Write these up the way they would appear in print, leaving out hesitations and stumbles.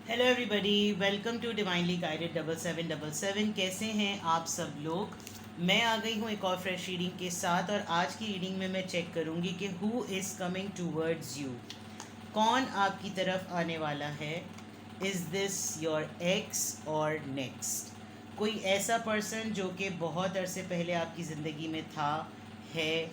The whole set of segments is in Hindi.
Hello everybody, welcome to divinely guided 7777। कैसे हैं आप सब लोग। मैं आ गई हूँ एक और फ्रेश रीडिंग के साथ, और आज की रीडिंग में मैं चेक करूँगी कि who is coming towards you. कौन आपकी तरफ आने वाला है। इज़ दिस योर एक्स और नेक्स्ट। कोई ऐसा पर्सन जो कि बहुत अरसे पहले आपकी ज़िंदगी में था, है,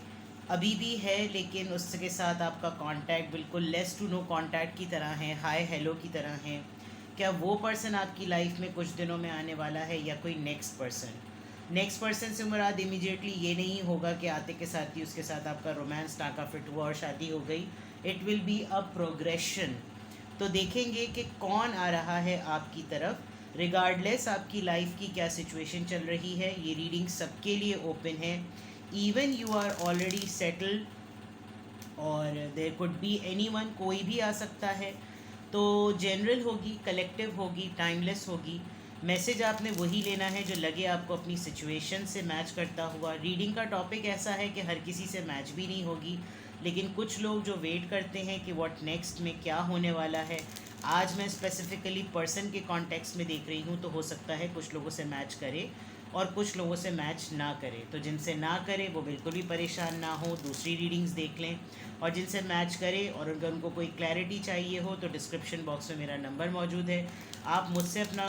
अभी भी है, लेकिन उसके साथ आपका कांटेक्ट बिल्कुल लेस टू नो कांटेक्ट की तरह है, हाय हेलो की तरह है। क्या वो पर्सन आपकी लाइफ में कुछ दिनों में आने वाला है, या कोई नेक्स्ट पर्सन से मुराद इमीडिएटली ये नहीं होगा कि आते के साथ ही उसके साथ आपका रोमांस टाँका फिट हुआ और शादी हो गई। It will be a progression. तो देखेंगे कि कौन आ रहा है आपकी तरफ, रिगार्डलेस आपकी लाइफ की क्या सिचुएशन चल रही है। ये रीडिंग सबके लिए ओपन है। Even you are already settled, और there could be any one, कोई भी आ सकता है। तो जनरल होगी, कलेक्टिव होगी, टाइमलेस होगी। मैसेज आपने वही लेना है जो लगे आपको अपनी सिचुएशन से मैच करता हुआ। रीडिंग का टॉपिक ऐसा है कि हर किसी से मैच भी नहीं होगी, लेकिन कुछ लोग जो वेट करते हैं कि व्हाट नेक्स्ट में क्या होने वाला है। आज मैं स्पेसिफिकली पर्सन के कॉन्टेक्स्ट में देख रही हूँ, तो हो सकता है कुछ लोगों से मैच करे और कुछ लोगों से मैच ना करे। तो जिनसे ना करे वो बिल्कुल भी परेशान ना हो, दूसरी रीडिंग्स देख लें। और जिनसे मैच करे और अगर उनको कोई क्लैरिटी चाहिए हो तो डिस्क्रिप्शन बॉक्स में मेरा नंबर मौजूद है। आप मुझसे अपना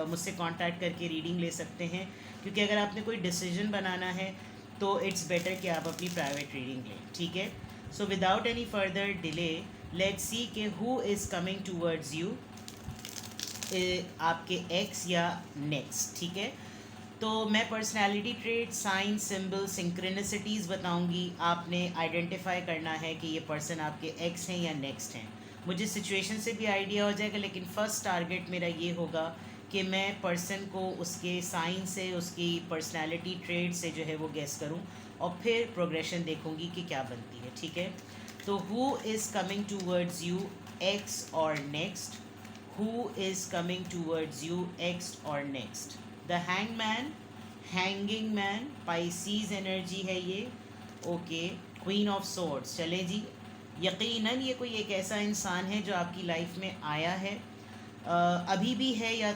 मुझसे कांटेक्ट करके रीडिंग ले सकते हैं, क्योंकि अगर आपने कोई डिसीजन बनाना है तो इट्स बेटर कि आप अपनी प्राइवेट रीडिंग लें, ठीक है। So without any further delay, let's see कि who is coming towards you, आपके एक्स या नेक्स्ट, ठीक है। तो मैं personality trait, sign, symbol, synchronicities बताऊंगी। आपने आइडेंटिफाई करना है कि ये पर्सन आपके एक्स हैं या नेक्स्ट हैं। मुझे सिचुएशन से भी आइडिया हो जाएगा, लेकिन फ़र्स्ट टारगेट मेरा ये होगा कि मैं पर्सन को उसके साइन से, उसकी पर्सनालिटी ट्रेट से जो है वो गेस करूं, और फिर प्रोग्रेशन देखूंगी कि क्या बनती है, ठीक है। तो who is coming towards you, ex और next. Who is coming towards you, next or next? The hangman, hanging man, Pisces energy है ये। ओके, क्वीन ऑफ swords, चले जी। यकीनन ये कोई एक ऐसा इंसान है जो आपकी लाइफ में आया है, अभी भी है, या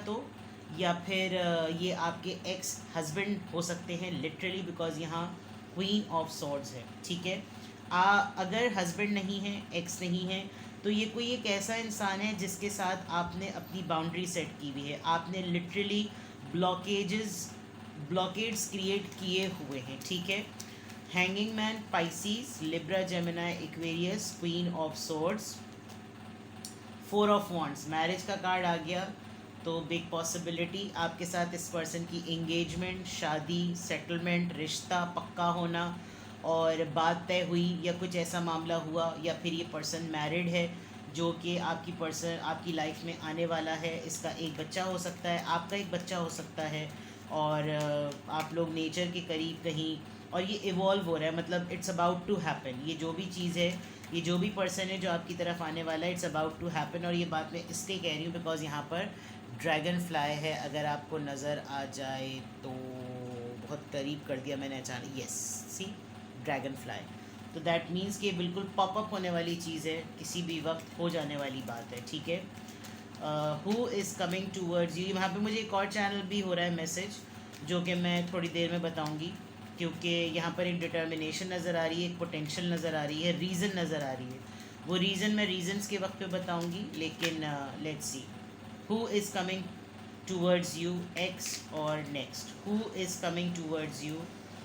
फिर ये आपके एक्स हस्बैंड हो सकते हैं लिटरली, बिकॉज यहाँ क्वीन ऑफ swords है, ठीक है। अगर हस्बैंड नहीं है, एक्स नहीं है, तो ये कोई एक ऐसा इंसान है जिसके साथ आपने अपनी बाउंड्री सेट की हुई है। आपने लिटरली ब्लॉकेड्स क्रिएट किए हुए हैं, ठीक है। Hanging man, Pisces, Libra, Gemini, Aquarius, queen of swords, four of wands, marriage का कार्ड आ गया। तो बिग पॉसिबिलिटी आपके साथ इस पर्सन की एंगेजमेंट, शादी, सेटलमेंट, रिश्ता पक्का होना, और बात तय हुई, या कुछ ऐसा मामला हुआ, या फिर ये पर्सन मैरिड है जो कि आपकी लाइफ में आने वाला है। इसका एक बच्चा हो सकता है, आपका एक बच्चा हो सकता है, और आप लोग नेचर के करीब कहीं, और ये इवॉल्व हो रहा है, मतलब इट्स अबाउट टू हैपन। ये जो भी चीज़ है, ये जो भी पर्सन है जो आपकी तरफ आने वाला है, इट्स अबाउट टू हैपन। और ये बात मैं इसलिए कह रही हूँ बिकॉज यहाँ पर ड्रैगन फ्लाई है, अगर आपको नज़र आ जाए तो। बहुत करीब कर दिया मैंने अचानक, यस, सी, ड्रैगन फ्लाई। तो दैट मीन्स कि बिल्कुल पॉपअप होने वाली चीज़ है, किसी भी वक्त हो जाने वाली बात है, ठीक है। Who is coming towards you, यहाँ पे मुझे एक और चैनल भी हो रहा है मैसेज, जो कि मैं थोड़ी देर में बताऊँगी, क्योंकि यहाँ पर एक डिटर्मिनेशन नज़र आ रही है, एक पोटेंशियल नज़र आ रही है, रीज़न नज़र आ रही है। वो रीज़न मैं रीजंस के वक्त पे बताऊँगी, लेकिन let's see who is coming towards you, ex और next. Who is coming towards you,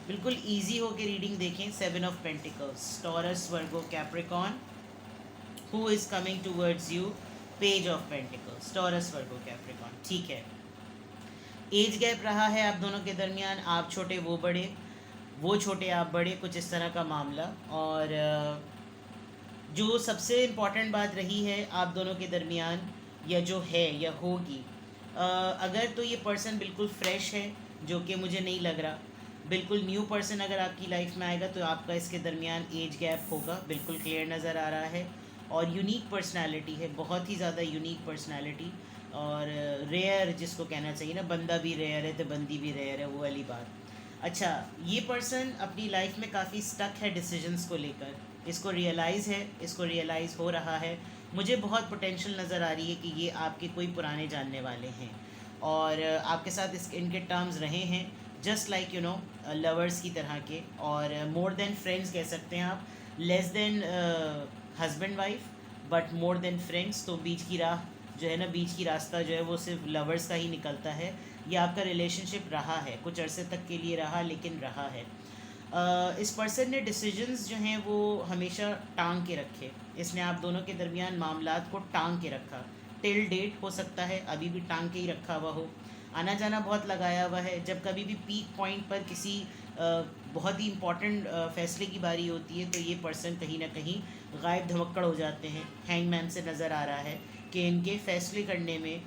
बिल्कुल ईजी हो के रीडिंग देखें। Seven of pentacles, Taurus, Virgo, Capricorn. Who is coming towards you, page of pentacles, Taurus, Virgo, Capricorn, ठीक है। एज गैप रहा है आप दोनों के दरमियान, आप छोटे वो बड़े, वो छोटे आप बड़े, कुछ इस तरह का मामला। और जो सबसे इम्पॉर्टेंट बात रही है आप दोनों के दरमियान, या जो है या होगी, अगर तो ये पर्सन बिल्कुल फ्रेश है, जो कि मुझे नहीं लग रहा। बिल्कुल न्यू पर्सन अगर आपकी लाइफ में आएगा तो आपका इसके दरमियान एज गैप होगा, बिल्कुल क्लियर नज़र आ रहा है। और यूनिक पर्सनालिटी है, बहुत ही ज़्यादा यूनिक पर्सनालिटी, और रेयर जिसको कहना चाहिए ना, बंदा भी रेयर है तो बंदी भी रेयर है, वो वाली बात। अच्छा, ये पर्सन अपनी लाइफ में काफ़ी स्टक है डिसीजंस को लेकर। इसको रियलाइज़ है, इसको रियलाइज़ हो रहा है मुझे बहुत पोटेंशियल नज़र आ रही है कि ये आपके कोई पुराने जानने वाले हैं और आपके साथ इनके टर्म्स रहे हैं, just like you know lovers की तरह के, और मोर देन फ्रेंड्स कह सकते हैं आप, less than husband wife but more than friends. तो बीच की राह जो है ना, बीच की रास्ता जो है वो सिर्फ लवर्स का ही निकलता है। ये आपका रिलेशनशिप रहा है, कुछ अरसे तक के लिए रहा, लेकिन रहा है। इस पर्सन ने डिसीजंस जो हैं वो हमेशा टांग के रखे। इसने आप दोनों के दरमियान मामलात को टांग के रखा, टिल डेट हो सकता है अभी भी टांग के ही रखा हुआ हो। आना जाना बहुत लगाया हुआ है। जब कभी भी पीक पॉइंट पर किसी बहुत ही इम्पॉर्टेंट फैसले की बारी होती है तो ये पर्सन कहीं ना कहीं गायब धमक्कड़ हो जाते हैं। हैंगमैन से नज़र आ रहा है कि इनके फैसले करने में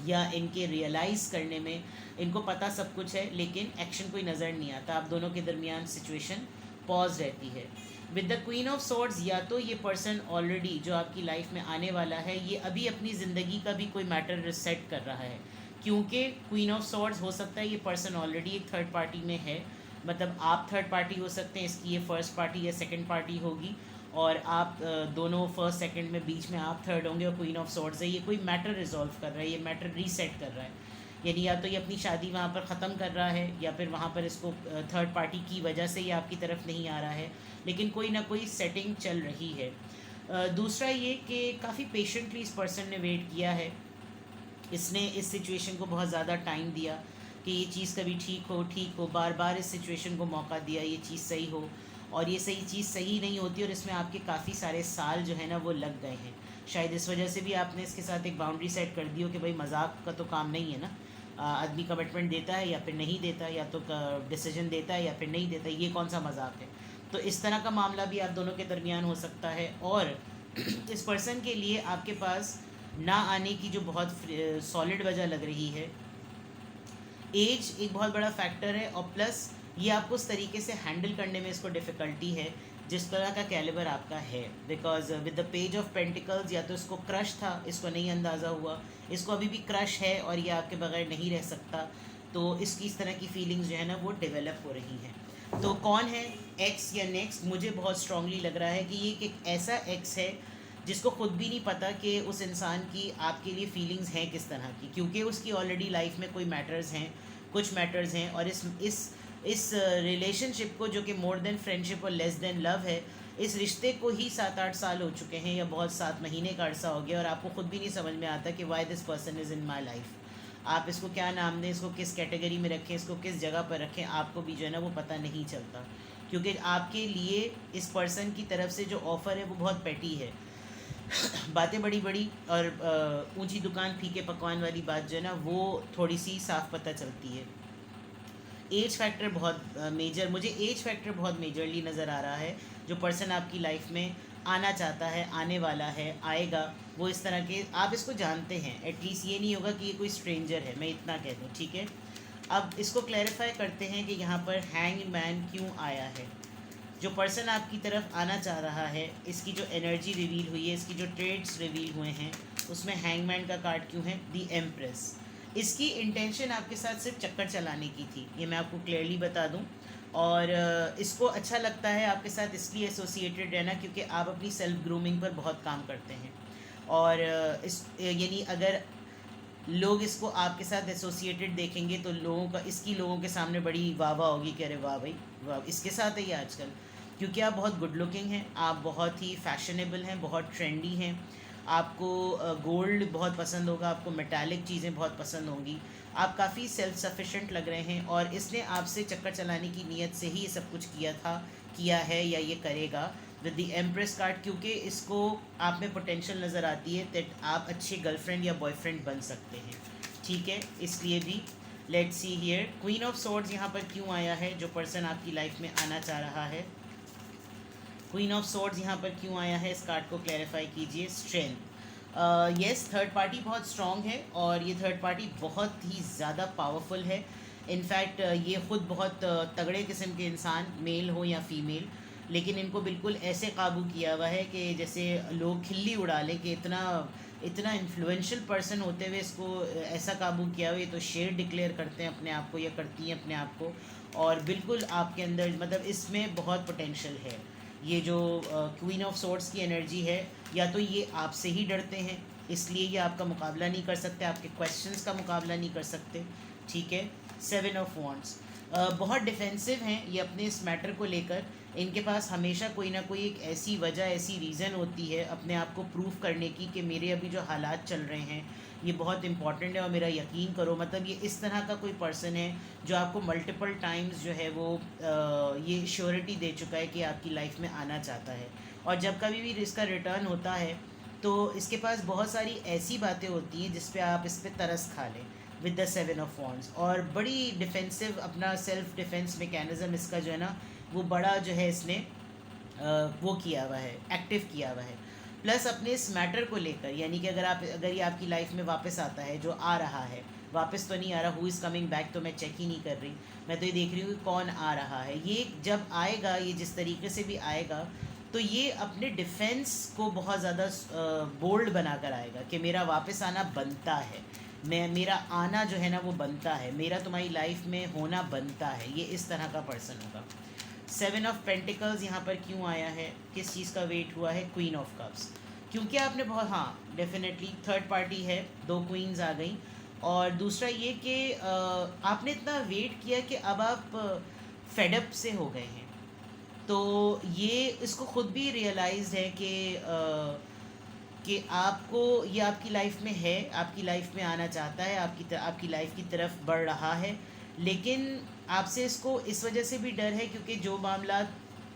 या इनके रियलाइज़ करने में इनको पता सब कुछ है, लेकिन एक्शन कोई नज़र नहीं आता। आप दोनों के दरमियान सिचुएशन पॉज रहती है। With the queen of swords, या तो ये पर्सन ऑलरेडी जो आपकी लाइफ में आने वाला है, ये अभी अपनी ज़िंदगी का भी कोई मैटर सेट कर रहा है, क्योंकि क्वीन ऑफ सॉर्ड्स हो सकता है ये पर्सन ऑलरेडी एक थर्ड पार्टी में है। मतलब आप थर्ड पार्टी हो सकते हैं, इसकी ये फर्स्ट पार्टी या सेकंड पार्टी होगी, और आप दोनों फर्स्ट सेकंड में बीच में आप थर्ड होंगे, और क्वीन ऑफ सॉर्ड्स है, ये कोई मैटर रिजॉल्व कर रहा है, ये मैटर रीसेट कर रहा है। यानी या तो ये अपनी शादी वहाँ पर ख़त्म कर रहा है, या फिर वहाँ पर इसको थर्ड पार्टी की वजह से ये आपकी तरफ नहीं आ रहा है, लेकिन कोई ना कोई सेटिंग चल रही है। दूसरा ये कि काफ़ी पेशेंटली इस पर्सन ने वेट किया है। इसने इस सिचुएशन को बहुत ज़्यादा टाइम दिया कि ये चीज़ कभी ठीक हो, बार बार इस सिचुएशन को मौका दिया ये चीज़ सही हो, और ये सही चीज़ सही नहीं होती, और इसमें आपके काफ़ी सारे साल जो है ना वो लग गए हैं। शायद इस वजह से भी आपने इसके साथ एक बाउंड्री सेट कर दी हो कि भाई मजाक का तो काम नहीं है ना, आदमी कमिटमेंट देता है या फिर नहीं देता, या तो डिसीजन देता है या फिर नहीं देता, ये कौन सा मजाक है। तो इस तरह का मामला भी आप दोनों के दरमियान हो सकता है। और इस पर्सन के लिए आपके पास ना आने की जो बहुत सॉलिड वजह लग रही है, एज एक बहुत बड़ा फैक्टर है, और प्लस ये आपको उस तरीके से हैंडल करने में इसको डिफ़िकल्टी है जिस तरह का कैलिबर आपका है। Because with the page of pentacles, या तो इसको क्रश था, इसको नहीं अंदाज़ा हुआ, इसको अभी भी क्रश है और ये आपके बगैर नहीं रह सकता, तो इसकी इस तरह की फीलिंग्स जो है ना वो डेवलप हो रही हैं। तो कौन है, एक्स या नेक्स्ट? मुझे बहुत स्ट्रांगली लग रहा है कि ये एक ऐसा एक्स है जिसको खुद भी नहीं पता कि उस इंसान की आपके लिए फीलिंग्स हैं किस तरह की, क्योंकि उसकी ऑलरेडी लाइफ में कोई मैटर्स हैं, कुछ मैटर्स हैं, और इस रिलेशनशिप को, जो कि मोर देन फ्रेंडशिप और लेस देन लव है, इस रिश्ते को ही 7-8 साल हो चुके हैं, या बहुत 7 महीने का अर्सा हो गया, और आपको खुद भी नहीं समझ में आता कि why this person is in my life. आप इसको क्या नाम दें, इसको किस कैटेगरी में रखें, इसको किस जगह पर रखें, आपको भी जो है ना वो पता नहीं चलता, क्योंकि आपके लिए इस पर्सन की तरफ से जो ऑफ़र है वो बहुत पेटी है। बातें बड़ी बड़ी और ऊंची दुकान फीके पकवान वाली बात जो है ना वो थोड़ी सी साफ पता चलती है। एज फैक्टर बहुत मेजर, मुझे एज फैक्टर बहुत मेजरली नज़र आ रहा है। जो पर्सन आपकी लाइफ में आना चाहता है, आने वाला है, आएगा, वो इस तरह के, आप इसको जानते हैं, एटलीस्ट ये नहीं होगा कि ये कोई स्ट्रेंजर है, मैं इतना कह दूँ, ठीक है। अब इसको क्लैरिफाई करते हैं कि यहाँ पर हैंग मैन क्यों आया है। जो पर्सन आपकी तरफ आना चाह रहा है, इसकी जो एनर्जी रिवील हुई है, इसकी जो ट्रेड्स रिवील हुए हैं, उसमें हैंगमैन का कार्ड क्यों है, दी एम्प्रेस। इसकी इंटेंशन आपके साथ सिर्फ चक्कर चलाने की थी, ये मैं आपको क्लियरली बता दूं, और इसको अच्छा लगता है आपके साथ इसलिए एसोसिएटेड रहना क्योंकि आप अपनी सेल्फ ग्रूमिंग पर बहुत काम करते हैं, और इस यानी अगर लोग इसको आपके साथ एसोसिएटेड देखेंगे तो लोगों के सामने बड़ी वाह वाह होगी कि अरे वाह भाई वाह, इसके साथ है ये आजकल, क्योंकि आप बहुत गुड लुकिंग हैं, आप बहुत ही फैशनेबल हैं, बहुत ट्रेंडी हैं, आपको गोल्ड बहुत पसंद होगा, आपको मेटालिक चीज़ें बहुत पसंद होंगी, आप काफ़ी सेल्फ सफिशेंट लग रहे हैं, और इसने आपसे चक्कर चलाने की नीयत से ही ये सब कुछ किया है या ये करेगा विद द एम्प्रेस कार्ड, क्योंकि इसको आप में पोटेंशियल नज़र आती है दैट आप अच्छे गर्लफ्रेंड या बॉयफ्रेंड बन सकते हैं, ठीक है। इसलिए भी let's see here queen of swords यहाँ पर क्यों आया है, जो पर्सन आपकी लाइफ में आना चाह रहा है, क्वीन ऑफ सॉर्ड्स यहाँ पर क्यों आया है, इस कार्ड को क्लैरिफाई कीजिए। स्ट्रेंथ, येस, थर्ड पार्टी बहुत स्ट्रॉन्ग है, और ये थर्ड पार्टी बहुत ही ज़्यादा पावरफुल है। इनफैक्ट ये ख़ुद बहुत तगड़े किस्म के इंसान, मेल हो या फीमेल, लेकिन इनको बिल्कुल ऐसे काबू किया हुआ है कि जैसे लोग खिल्ली उड़ा लें, कि इतना इन्फ्लुएंशियल पर्सन होते हुए इसको ऐसा काबू किया हुआ, ये तो शेर डिक्लेयर करते हैं अपने आप को, या करती हैं अपने आप को, और बिल्कुल आपके अंदर मतलब इसमें बहुत पोटेंशियल है। ये जो क्वीन ऑफ सोर्ड्स की एनर्जी है, या तो ये आपसे ही डरते हैं इसलिए ये आपका मुकाबला नहीं कर सकते, आपके क्वेश्चंस का मुकाबला नहीं कर सकते, ठीक है। 7 ऑफ वॉन्ड्स बहुत डिफेंसिव हैं ये अपने इस मैटर को लेकर। इनके पास हमेशा कोई ना कोई एक ऐसी वजह, ऐसी रीज़न होती है अपने आप को प्रूव करने की कि मेरे अभी जो हालात चल रहे हैं ये बहुत इंपॉर्टेंट है और मेरा यकीन करो, मतलब ये इस तरह का कोई पर्सन है जो आपको मल्टीपल टाइम्स जो है वो ये श्योरिटी दे चुका है कि आपकी लाइफ में आना चाहता है। और जब कभी भी इसका रिटर्न होता है तो इसके पास बहुत सारी ऐसी बातें होती हैं जिस पे आप इस पर तरस खा लें विद द 7 ऑफ वॉन्ड्स। और बड़ी डिफेंसिव अपना सेल्फ डिफेंस मैकेनिज़्म इसका जो है ना वो बड़ा जो है इसने वो किया हुआ है, एक्टिव किया हुआ है। प्लस अपने इस मैटर को लेकर, यानी कि अगर ये आपकी लाइफ में वापस आता है, जो आ रहा है, वापस तो नहीं आ रहा, हु इज़ कमिंग बैक तो मैं चेक ही नहीं कर रही, मैं तो ये देख रही हूँ कि कौन आ रहा है। ये जब आएगा, ये जिस तरीके से भी आएगा, तो ये अपने डिफेंस को बहुत ज़्यादा बोल्ड बनाकर आएगा कि मेरा वापस आना बनता है, मेरा आना जो है ना वो बनता है, मेरा तुम्हारी लाइफ में होना बनता है। ये इस तरह का पर्सन होगा। 7 ऑफ पेंटिकल्स यहाँ पर क्यों आया है, किस चीज़ का वेट हुआ है? Queen of cups. क्योंकि आपने बहुत, हाँ डेफिनेटली थर्ड पार्टी है, 2 क्वींस आ गई। और दूसरा ये कि आपने इतना वेट किया कि अब आप फेडअप से हो गए हैं, तो ये इसको ख़ुद भी रियलाइज़ है कि आपको ये आपकी लाइफ में है, आपकी लाइफ में आना चाहता है, आपकी लाइफ की तरफ बढ़ रहा है, लेकिन आपसे इसको इस वजह से भी डर है क्योंकि जो मामला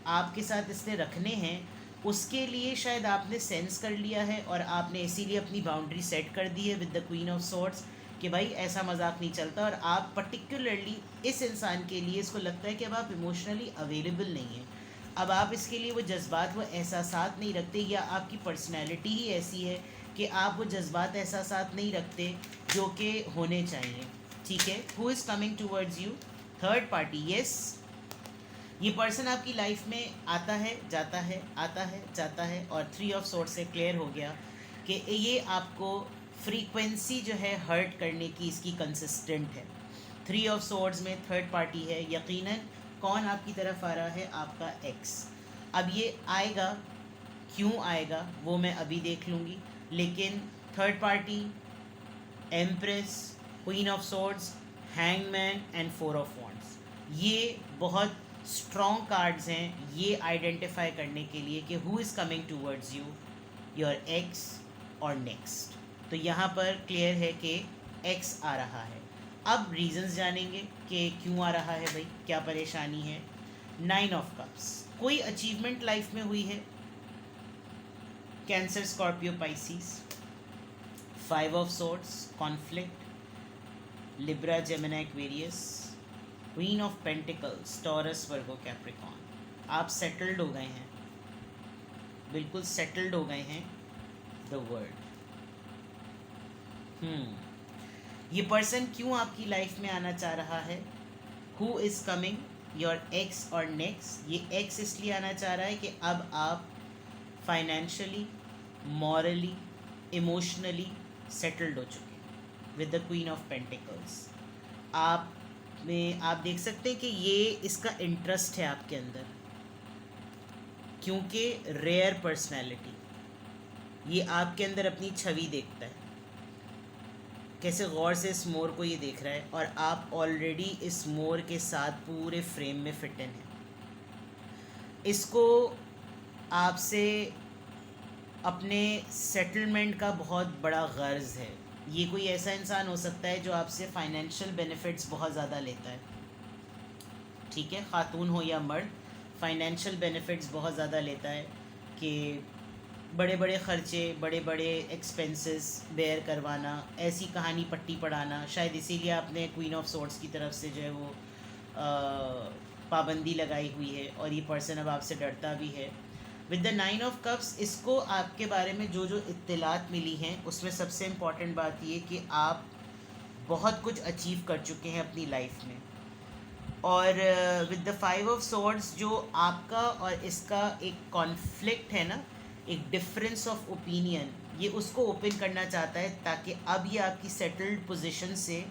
आपके साथ इसने रखने हैं उसके लिए शायद आपने सेंस कर लिया है और आपने इसीलिए अपनी बाउंड्री सेट कर दी है with the queen of swords कि भाई ऐसा मजाक नहीं चलता। और आप पर्टिकुलरली इस इंसान के लिए इसको लगता है कि अब आप इमोशनली अवेलेबल नहीं हैं, अब आप इसके लिए वो जज्बात, वो एहसासात नहीं रखते, या आपकी पर्सनैलिटी ही ऐसी है कि आप वो जज्बात, एहसासात नहीं रखते जो कि होने चाहिए, ठीक है। Who is coming towards you? Third party, yes. ये पर्सन आपकी लाइफ में आता है, जाता है, आता है, जाता है। और 3 ऑफ सोर्ड्स से क्लियर हो गया कि ये आपको फ्रीक्वेंसी जो है हर्ट करने की इसकी कंसिस्टेंट है। 3 ऑफ सोर्ड्स में थर्ड पार्टी है, यकीनन कौन आपकी तरफ आ रहा है? आपका एक्स। अब ये आएगा, क्यों आएगा वो मैं अभी देख लूँगी, लेकिन third party, empress, queen of swords, hangman and 4 of wands, ये बहुत स्ट्रॉन्ग कार्ड्स हैं ये आइडेंटिफाई करने के लिए कि who is coming towards you, your x और नेक्स्ट। तो यहाँ पर क्लियर है कि एक्स आ रहा है। अब रीजंस जानेंगे कि क्यों आ रहा है भाई, क्या परेशानी है। 9 ऑफ कप्स, कोई अचीवमेंट लाइफ में हुई है, cancer, Scorpio, Pisces. 5 of swords, conflict, Libra, Gemini, Aquarius. Queen of pentacles, Taurus, Virgo, Capricorn. आप सेटल्ड हो गए हैं, बिल्कुल सेटल्ड हो गए हैं। The world. ये पर्सन क्यों आपकी लाइफ में आना चाह रहा है? Who is coming, your x और नेक्स्ट। ये एक्स इसलिए आना चाह रहा है कि अब आप फाइनेंशियली, मॉरली, इमोशनली सेटल्ड हो चुके हैं with the queen of pentacles. आप देख सकते हैं कि ये इसका इंटरेस्ट है आपके अंदर, क्योंकि रेयर पर्सनैलिटी, ये आपके अंदर अपनी छवि देखता है, कैसे गौर से इस मोर को ये देख रहा है, और आप ऑलरेडी इस मोर के साथ पूरे फ्रेम में फिट इन हैं। इसको आपसे अपने सेटलमेंट का बहुत बड़ा गर्ज है। ये कोई ऐसा इंसान हो सकता है जो आपसे फाइनेंशियल बेनिफिट्स बहुत ज़्यादा लेता है, ठीक है, ख़ातून हो या मर्द, फाइनेंशियल बेनिफिट्स बहुत ज़्यादा लेता है कि बड़े बड़े ख़र्चे, बड़े बड़े एक्सपेंसेस बेयर करवाना, ऐसी कहानी पट्टी पढ़ाना। शायद इसीलिए आपने क्वीन ऑफ सोर्ड्स की तरफ से जो है वो पाबंदी लगाई हुई है और ये पर्सन अब आपसे डरता भी है। विद द 9 ऑफ कप्स, इसको आपके बारे में जो जो इत्तलात मिली हैं उसमें सबसे इम्पॉर्टेंट बात ये कि आप बहुत कुछ अचीव कर चुके हैं अपनी लाइफ में। और विद द 5 ऑफ सोर्ड्स, जो आपका और इसका एक कॉन्फ्लिक्ट है ना, एक डिफरेंस ऑफ ओपिनियन, ये उसको ओपन करना चाहता है ताकि अब ये आपकी सेटल्ड पोजीशन से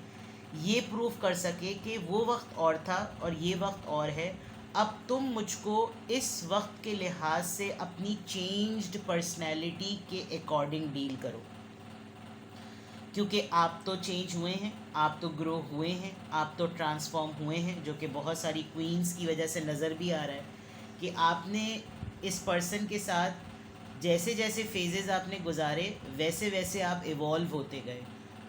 ये प्रूव कर सके कि वो वक्त और था और ये वक्त और है, अब तुम मुझको इस वक्त के लिहाज से अपनी चेंज्ड पर्सनैलिटी के अकॉर्डिंग डील करो, क्योंकि आप तो चेंज हुए हैं, आप तो ग्रो हुए हैं, आप तो ट्रांसफॉर्म हुए हैं, जो कि बहुत सारी क्वींस की वजह से नज़र भी आ रहा है कि आपने इस पर्सन के साथ जैसे जैसे फेजेस आपने गुजारे वैसे वैसे आप इवॉल्व होते गए,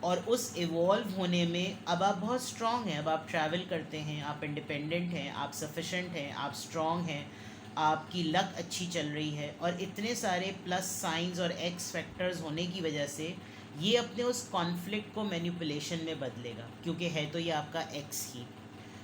और उस इवॉल्व होने में अब आप बहुत स्ट्रॉन्ग हैं, अब आप ट्रैवल करते हैं, आप इंडिपेंडेंट हैं, आप सफिशेंट हैं, आप स्ट्रॉन्ग हैं, आपकी लक अच्छी चल रही है, और इतने सारे प्लस साइंस और एक्स फैक्टर्स होने की वजह से ये अपने उस कॉन्फ्लिक्ट को मैनिपुलेशन में बदलेगा, क्योंकि है तो ये आपका एक्स ही,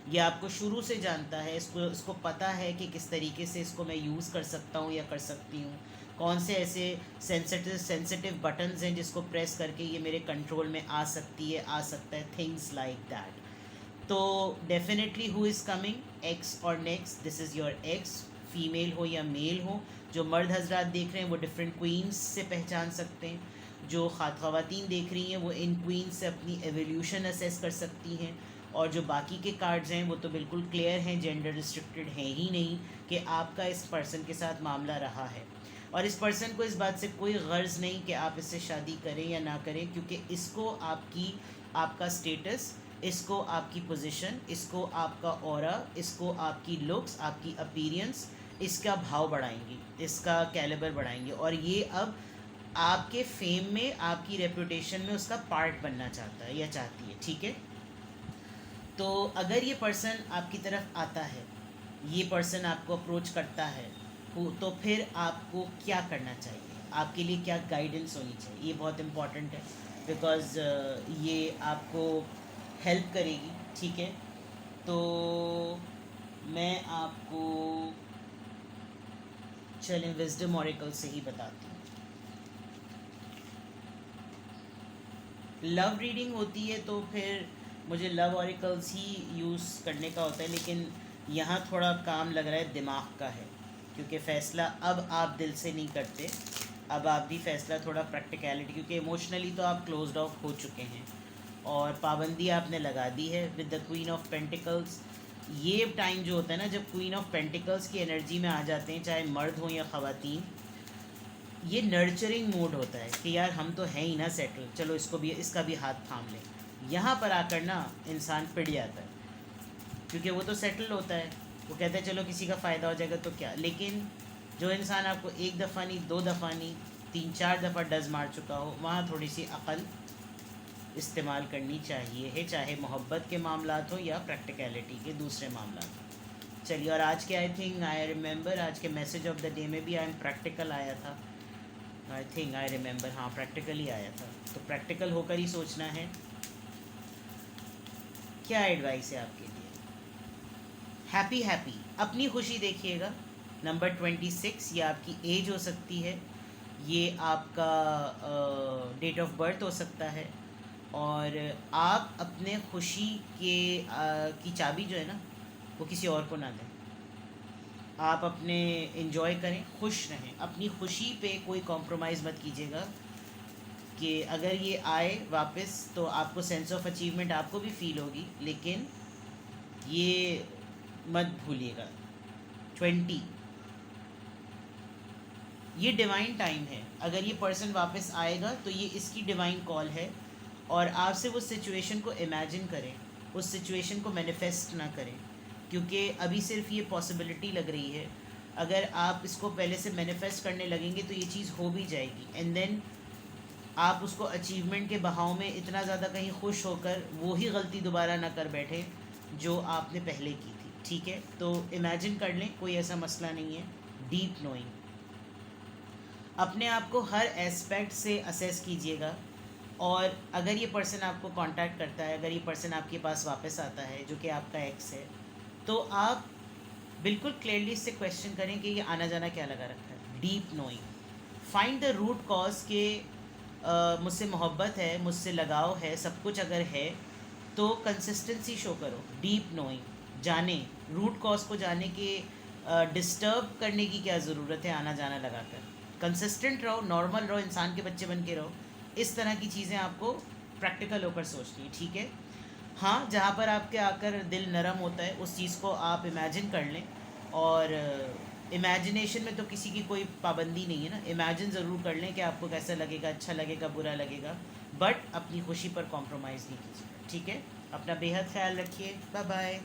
ये आपको शुरू से जानता है, इसको पता है कि किस तरीके से इसको मैं यूज़ कर सकता हूँ या कर सकती हूँ, कौन से ऐसे सेंसिटिव बटन्स हैं जिसको प्रेस करके ये मेरे कंट्रोल में आ सकती है, आ सकता है, थिंग्स लाइक दैट। तो definitely who is coming, ex और next, this is your ex, female हो या मेल हो। जो मर्द हजरात देख रहे हैं वो डिफरेंट क्वींस से पहचान सकते हैं, जो ख़वातीन देख रही हैं वो इन क्वींस से अपनी एवोल्यूशन असेस कर सकती हैं, और जो बाकी के कार्ड्स हैं वो तो बिल्कुल क्लियर हैं, जेंडर रिस्ट्रिक्टेड हैं ही नहीं कि आपका इस पर्सन के साथ मामला रहा है, और इस पर्सन को इस बात से कोई गर्ज नहीं कि आप इससे शादी करें या ना करें, क्योंकि इसको आपका स्टेटस, इसको आपकी पोजीशन, इसको आपका ऑरा, इसको आपकी लुक्स, आपकी अपीयरेंस, इसका भाव बढ़ाएंगी, इसका कैलिबर बढ़ाएंगे, और ये अब आपके फेम में, आपकी रेपुटेशन में उसका पार्ट बनना चाहता है या चाहती है, ठीक है। तो अगर ये पर्सन आपकी तरफ आता है, ये पर्सन आपको अप्रोच करता है, तो फिर आपको क्या करना चाहिए, आपके लिए क्या गाइडेंस होनी चाहिए, ये बहुत इम्पॉर्टेंट है, बिकॉज़ ये आपको हेल्प करेगी, ठीक है। तो मैं आपको चलें विजडम ऑरेकल से ही बताती हूँ। लव रीडिंग होती है तो फिर मुझे लव ऑरेकल्स ही यूज़ करने का होता है, लेकिन यहाँ थोड़ा काम लग रहा है दिमाग का है, क्योंकि फ़ैसला अब आप दिल से नहीं करते, अब आप भी फ़ैसला थोड़ा प्रैक्टिकलिटी, क्योंकि इमोशनली तो आप क्लोज्ड ऑफ हो चुके हैं और पाबंदी आपने लगा दी है with the queen of pentacles. ये टाइम जो होता है ना, जब क्वीन ऑफ पेंटिकल्स की एनर्जी में आ जाते हैं, चाहे मर्द हो या ख़वातीन, ये नर्चरिंग मोड होता है कि यार हम तो हैं ही ना सेटल, चलो इसका भी हाथ थाम लें। यहाँ पर आकर ना इंसान पिट जाता है, क्योंकि वो तो सेटल होता है, वो कहता है चलो किसी का फ़ायदा हो जाएगा तो क्या, लेकिन जो इंसान आपको एक दफ़ा नहीं, दो दफ़ा नहीं, 3-4 दफ़ा डज मार चुका हो, वहाँ थोड़ी सी अक़ल इस्तेमाल करनी चाहिए है, चाहे मोहब्बत के मामलात हो या प्रैक्टिकलिटी के दूसरे मामलात हो। चलिए, और आज के आई रिमेंबर आज के मैसेज ऑफ द डे में भी प्रैक्टिकल आया था, आई रिमेंबर, हाँ प्रैक्टिकली आया था, तो प्रैक्टिकल होकर ही सोचना है। क्या एडवाइस है आपके लिए? हैप्पी अपनी खुशी देखिएगा। नंबर 26, ये आपकी एज हो सकती है, ये आपका डेट ऑफ बर्थ हो सकता है, और आप अपने खुशी की चाबी जो है ना वो किसी और को ना दें, आप अपने एंजॉय करें, खुश रहें, अपनी खुशी पे कोई कॉम्प्रोमाइज़ मत कीजिएगा, कि अगर ये आए वापस तो आपको सेंस ऑफ अचीवमेंट आपको भी फील होगी, लेकिन ये मत भूलिएगा। 20, ये डिवाइन टाइम है, अगर ये पर्सन वापस आएगा तो ये इसकी डिवाइन कॉल है, और आपसे उस सिचुएशन को इमेजिन करें, उस सिचुएशन को मैनिफेस्ट ना करें, क्योंकि अभी सिर्फ ये पॉसिबिलिटी लग रही है, अगर आप इसको पहले से मैनिफेस्ट करने लगेंगे तो ये चीज़ हो भी जाएगी, एंड देन आप उसको अचीवमेंट के बहाव में इतना ज़्यादा कहीं खुश होकर वो ही गलती दोबारा ना कर बैठे जो आपने पहले की थी, ठीक है। तो इमेजिन कर लें, कोई ऐसा मसला नहीं है। डीप नोइंग, अपने आप को हर एस्पेक्ट से असेस कीजिएगा, और अगर ये पर्सन आपको कांटेक्ट करता है, अगर ये पर्सन आपके पास वापस आता है जो कि आपका एक्स है, तो आप बिल्कुल क्लियरली इससे क्वेश्चन करें कि ये आना जाना क्या लगा रखा है। Deep knowing, find the root cause के मुझसे मोहब्बत है, मुझसे लगाव है, सब कुछ अगर है तो कंसिस्टेंसी शो करो। डीप नोइंग, जाने रूट कॉज को, जाने के डिस्टर्ब करने की क्या ज़रूरत है आना जाना लगाकर, कंसिस्टेंट रहो, नॉर्मल रहो, इंसान के बच्चे बन के रहो। इस तरह की चीज़ें आपको प्रैक्टिकल होकर सोचनी है, ठीक है। हाँ, जहाँ पर आपके आकर दिल नरम होता है उस चीज़ को आप इमेजिन कर लें और इमेजिनेशन में तो किसी की कोई पाबंदी नहीं है ना, इमेजिन ज़रूर कर लें कि आपको कैसा लगेगा, अच्छा लगेगा, बुरा लगेगा, बट अपनी खुशी पर कॉम्प्रोमाइज़ नहीं कीजिए, ठीक है। अपना बेहद ख्याल रखिए, बाय बाय।